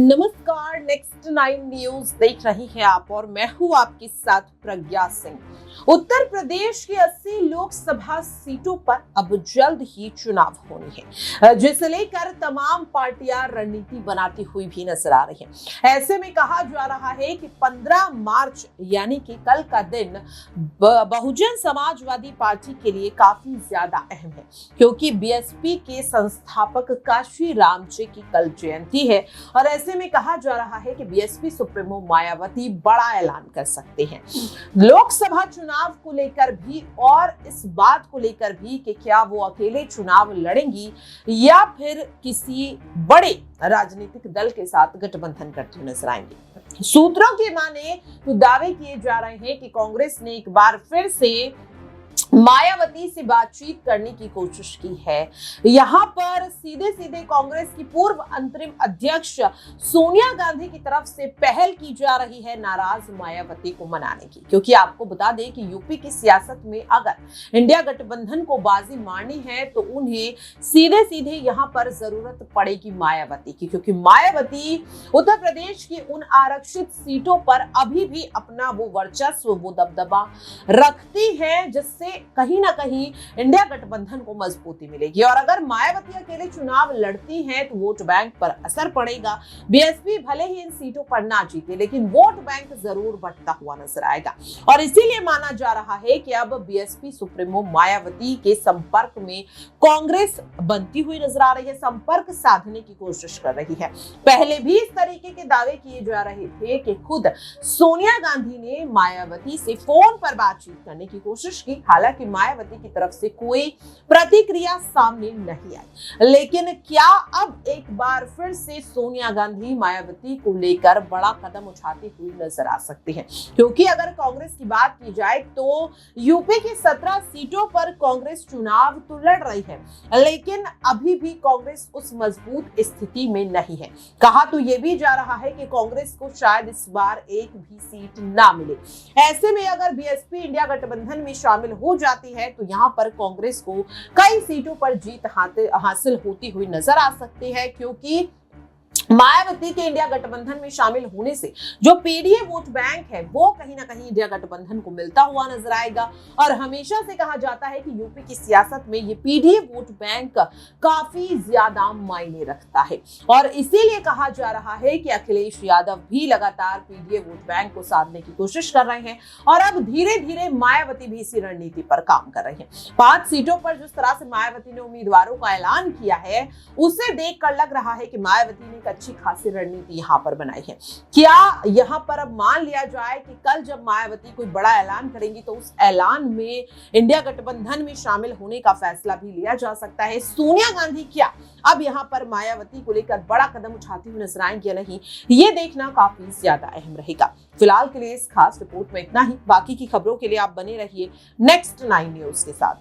नमस्कार, next 9 news देख रही हैं आप और मैं हूं आपके साथ प्रज्ञा सिंह। उत्तर प्रदेश की 80 लोकसभा सीटों पर अब जल्द ही चुनाव होने हैं, जिसे लेकर तमाम पार्टियां रणनीति बनाती हुई भी नजर आ रही हैं। ऐसे में कहा जा रहा है कि 15 मार्च यानी कि कल का दिन बहुजन समाजवादी पार्टी के लिए काफी ज्यादा अहम है, क्योंकि बीएसपी के संस्थापक काशी राम जी की कल जयंती है और ऐसे में कहा जा रहा है कि बीएसपी सुप्रीमो मायावती बड़ा ऐलान कर सकते हैं लोकसभा चुनाव को लेकर भी और इस बात को लेकर भी कि क्या वो अकेले चुनाव लड़ेंगी या फिर किसी बड़े राजनीतिक दल के साथ गठबंधन करते हुए नजर आएंगे। सूत्रों की माने तो दावे किए जा रहे हैं कि कांग्रेस ने एक बार फिर से मायावती से बातचीत करने की कोशिश की है। यहां पर सीधे सीधे कांग्रेस की पूर्व अंतरिम अध्यक्ष सोनिया गांधी की तरफ से पहल की जा रही है नाराज मायावती को मनाने की, क्योंकि आपको बता दें कि यूपी की सियासत में अगर इंडिया गठबंधन को बाजी मारनी है तो उन्हें सीधे सीधे यहां पर जरूरत पड़ेगी मायावती की, क्योंकि मायावती उत्तर प्रदेश की उन आरक्षित सीटों पर अभी भी अपना वो वर्चस्व, वो दबदबा रखती है, जिससे कहीं ना कहीं इंडिया गठबंधन को मजबूती मिलेगी। और अगर मायावती अकेले चुनाव लड़ती हैं तो वोट बैंक पर असर पड़ेगा। बीएसपी भले ही इन सीटों पर ना जीते, लेकिन वोट बैंक जरूर बढ़ता हुआ नजर आएगा और इसीलिए माना जा रहा है कि अब बीएसपी सुप्रीमो मायावती के संपर्क में कांग्रेस बनती हुई नजर आ रही है, संपर्क साधने की कोशिश कर रही है। पहले भी इस तरीके के दावे किए जा रहे थे कि खुद सोनिया गांधी ने मायावती से फोन पर बातचीत करने की कोशिश की। हालांकि मायावती की तरफ से कोई प्रतिक्रिया सामने नहीं आई, लेकिन क्या अब एक बार फिर से सोनिया गांधी मायावती को लेकर बड़ा कदम उठाती हुई नजर आ सकती हैं? क्योंकि अगर कांग्रेस की बात की जाए तो यूपी की 17 सीटों पर कांग्रेस चुनाव तो लड़ रही है, लेकिन अभी भी कांग्रेस उस मजबूत स्थिति में नहीं है। कहा तो यह भी जा रहा है कि कांग्रेस को शायद इस बार एक भी सीट ना मिले। ऐसे में अगर बीएसपी इंडिया गठबंधन में शामिल हो जाती है तो यहां पर कांग्रेस को कई सीटों पर जीत हासिल होती हुई नजर आ सकती है, क्योंकि मायावती के इंडिया गठबंधन में शामिल होने से जो पीडीए वोट बैंक है वो कहीं ना कहीं इंडिया गठबंधन को मिलता हुआ नजर आएगा। और हमेशा से कहा जाता है कि यूपी की सियासत में ये पीडीए वोट बैंक काफी ज्यादा मायने रखता है और इसीलिए कहा जा रहा है कि अखिलेश यादव भी लगातार पीडीए वोट बैंक को साधने की कोशिश कर रहे हैं और अब धीरे धीरे मायावती भी इसी रणनीति पर काम कर रही है। 5 सीटों पर जिस तरह से मायावती ने उम्मीदवारों का ऐलान किया है उसे देखकर लग रहा है कि मायावती ने अच्छी खासी रणनीति यहां पर बनाई है। क्या यहां पर अब मान लिया जाए कि कल जब मायावती कोई बड़ा ऐलान करेंगी तो उस ऐलान में इंडिया गठबंधन में शामिल होने का फैसला भी लिया जा सकता है? सोनिया गांधी क्या अब यहां पर मायावती को लेकर बड़ा कदम उठाती हुई नजर आएंगी या नहीं, ये देखना काफी ज्यादा अहम रहेगा। फिलहाल के लिए इस खास रिपोर्ट में इतना ही। बाकी की खबरों के लिए आप बने रहिए नेक्स्ट 9 न्यूज के साथ।